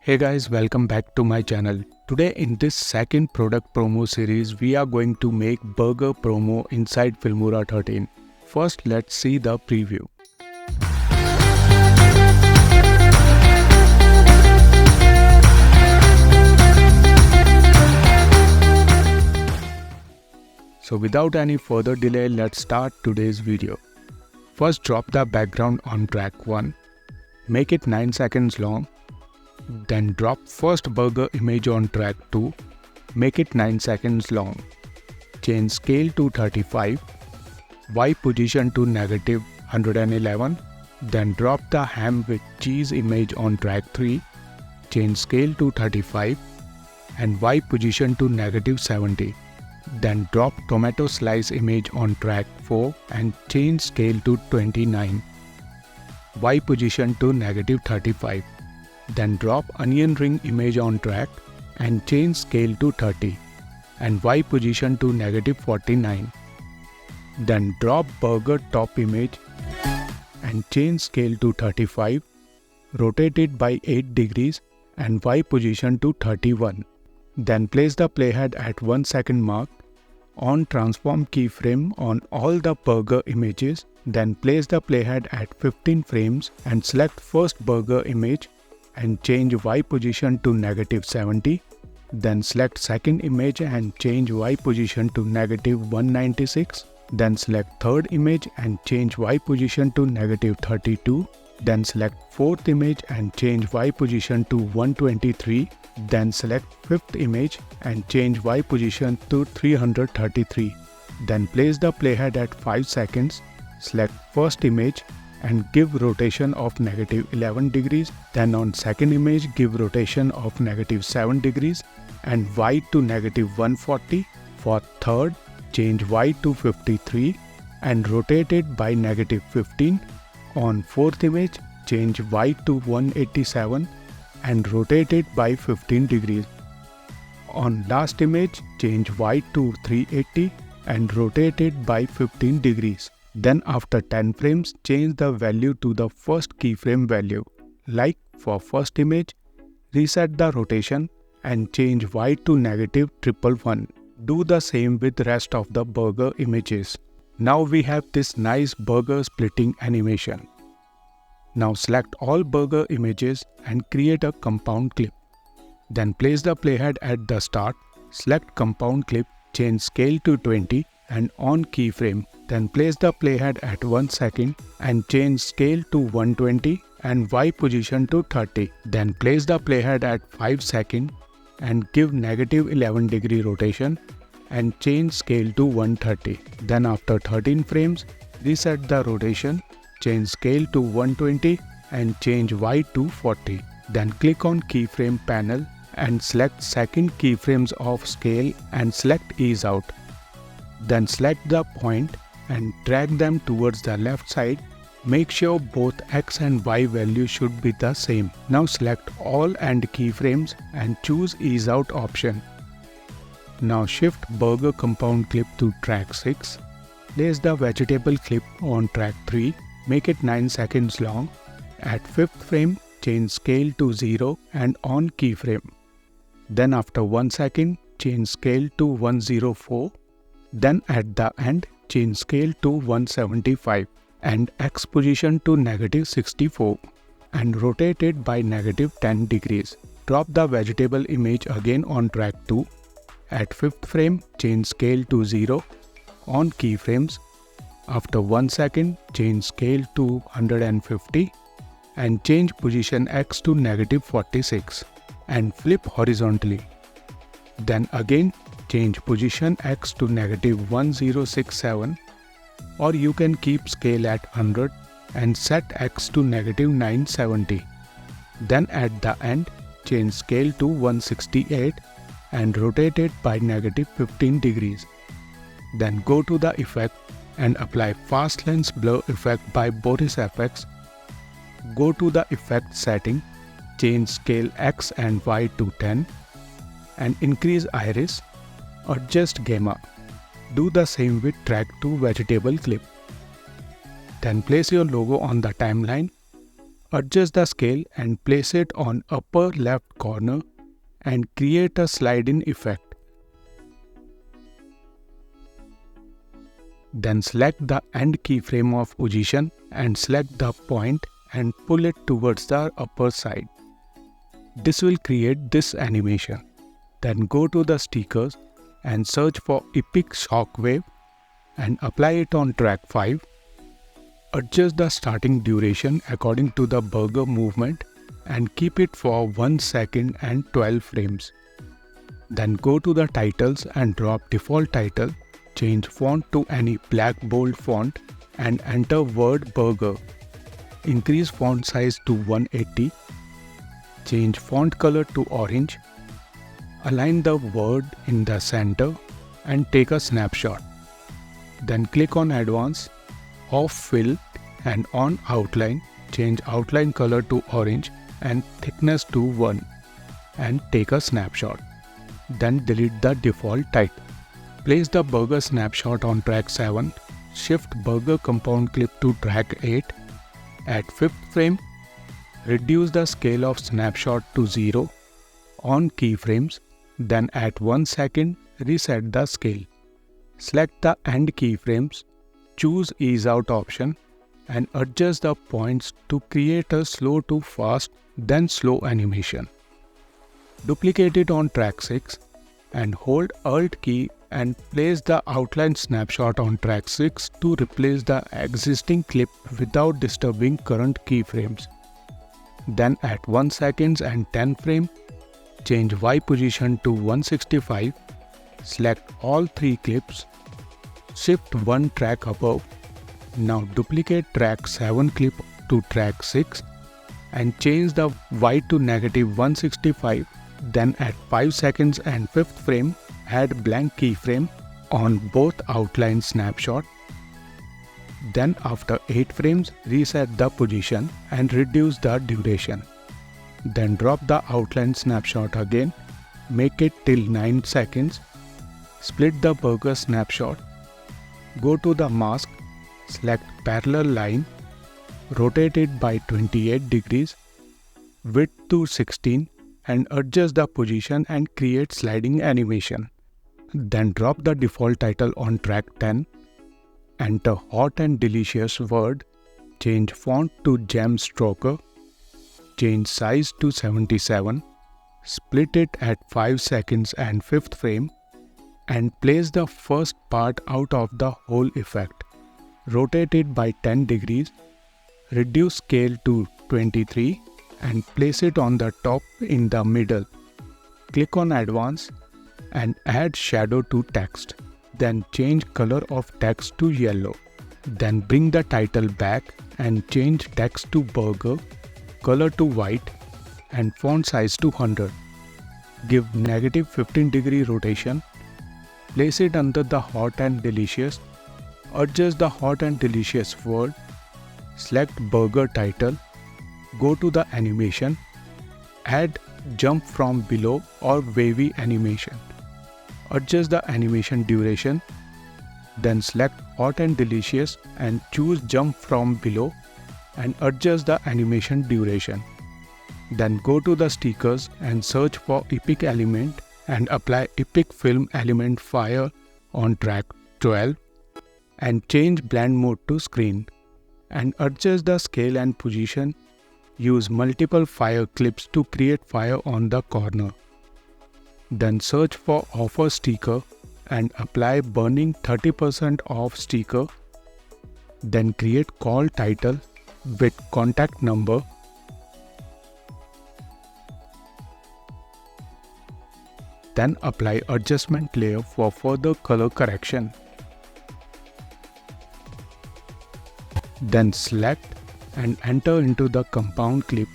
Hey guys, welcome back to my channel. Today in this second product promo series, we are going to make burger promo inside Filmora 13. First, let's see the preview. So without any further delay, let's start today's video. First, drop the background on track 1. Make it 9 seconds long. Then drop first burger image on track 2. Make it 9 seconds long. Change scale to 35. Y position to -111. Then drop the ham with cheese image on track 3. Change scale to 35 and Y position to -70. Then drop tomato slice image on track 4 and change scale to 29. Y position to -35. Then drop onion ring image on track and change scale to 30 and Y position to -49. Then drop burger top image and change scale to 35, rotate it by 8 degrees and Y position to 31. Then place the playhead at 1 second mark. On transform keyframe on all the burger images. Then place the playhead at 15 frames and select first burger image and change Y position to -70. Then select second image and change Y position to -196. Then select third image and change Y position to -32. Then select fourth image and change Y position to 123. Then select fifth image and change Y position to 333. Then place the playhead at 5 seconds. Select first image and give rotation of -11 degrees. Then on second image give rotation of -7 degrees and Y to -140. For third, change Y to 53 and rotate it by -15. On fourth image, change Y to 187 and rotate it by 15 degrees. On last image, change Y to 380 and rotate it by 15 degrees. Then after 10 frames, change the value to the first keyframe value. Like for first image, reset the rotation and change Y to -111. Do the same with rest of the burger images. Now we have this nice burger splitting animation. Now select all burger images and create a compound clip. Then place the playhead at the start. Select compound clip, change scale to 20 and on keyframe. Then place the playhead at 1 second and change scale to 120 and Y position to 30. Then place the playhead at 5 seconds and give -11 degree rotation and change scale to 130. Then after 13 frames, reset the rotation, change scale to 120 and change Y to 40. Then click on keyframe panel and select second keyframes of scale and select ease out. Then select the point and drag them towards the left side. Make sure both X and Y values should be the same. Now select all end keyframes and choose ease out option. Now shift burger compound clip to track 6. Place the vegetable clip on track 3. Make it 9 seconds long. At 5th frame, change scale to 0 and on keyframe. Then after 1 second, change scale to 104. Then at the end, change scale to 175 and X position to -64 and rotate it by -10 degrees. Drop the vegetable image again on track 2. At 5th frame, change scale to 0 on keyframes. After 1 second, change scale to 150 and change position X to -46 and flip horizontally. Then again, change position X to -1067 or you can keep scale at 100 and set X to -970. Then at the end, change scale to 168 and rotate it by -15 degrees. Then go to the effect and apply fast lens blur effect by Boris FX. Go to the effect setting, change scale X and Y to 10 and increase iris. Adjust gamma. Do the same with track 2 vegetable clip. Then place your logo on the timeline. Adjust the scale and place it on upper left corner and create a slide-in effect. Then select the end keyframe of position and select the point and pull it towards the upper side. This will create this animation. Then go to the stickers and search for Epic Shockwave and apply it on track 5. Adjust the starting duration according to the burger movement and keep it for 1 second and 12 frames. Then go to the titles and drop default title. Change font to any black bold font and enter word burger. Increase font size to 180. Change font color to orange. Align the word in the center and take a snapshot. Then click on Advanced, Off Fill and on Outline. Change outline color to orange and thickness to 1 and take a snapshot. Then delete the default title. Place the burger snapshot on track 7, shift burger compound clip to track 8, at 5th frame, reduce the scale of snapshot to 0 on keyframes, then at 1 second, reset the scale. Select the end keyframes, choose ease out option and adjust the points to create a slow to fast then slow animation. Duplicate it on track 6 and hold Alt key and place the outline snapshot on track 6 to replace the existing clip without disturbing current keyframes. Then at 1 second and 10 frame, change Y position to 165, select all 3 clips, shift 1 track above. Now duplicate track 7 clip to track 6 and change the Y to -165. Then at 5 seconds and 5th frame, add blank keyframe on both outline snapshot. Then after 8 frames, reset the position and reduce the duration. Then drop the outline snapshot again, make it till 9 seconds. Split the burger snapshot. Go to the mask, select parallel line, rotate it by 28 degrees, width to 16 and adjust the position and create sliding animation. Then drop the default title on track 10, enter hot and delicious word, change font to Gem Stroker, change size to 77, split it at 5 seconds and 5th frame and place the first part out of the whole effect. Rotate it by 10 degrees, reduce scale to 23 and place it on the top in the middle. Click on Advance and add shadow to text. Then change color of text to yellow. Then bring the title back and change text to burger, color to white and font size to 100. Give -15 degree rotation. Place it under the hot and delicious. Adjust the hot and delicious word. Select burger title. Go to the animation. Add jump from below or wavy animation. Adjust the animation duration. Then select hot and delicious and choose jump from below and adjust the animation duration. Then go to the stickers and search for Epic element and apply Epic film element fire on track 12 and change blend mode to screen and adjust the scale and position. Use multiple fire clips to create fire on the corner. Then search for offer sticker and apply burning 30% off sticker. Then create call title with contact number. Then apply adjustment layer for further color correction. Then select and enter into the compound clip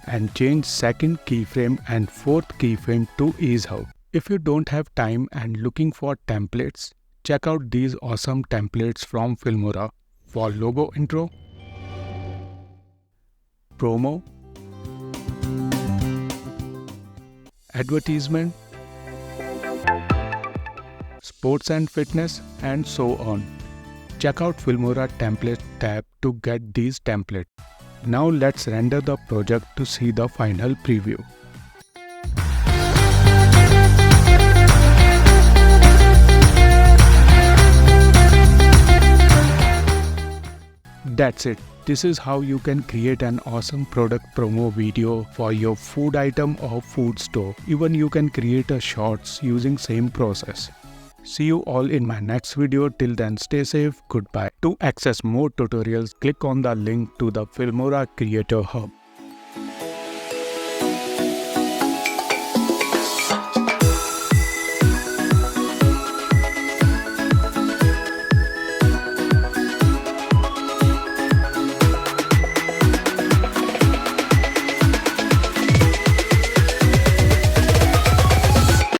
and change second keyframe and fourth keyframe to ease out. If you don't have time and looking for templates, check out these awesome templates from Filmora for logo intro, promo, advertisement, sports and fitness, and so on. Check out Filmora template tab to get these templates. Now let's render the project to see the final preview. That's it. This is how you can create an awesome product promo video for your food item or food store. Even you can create a shorts using same process. See you all in my next video. Till then, stay safe. Goodbye. To access more tutorials, click on the link to the Filmora Creator Hub.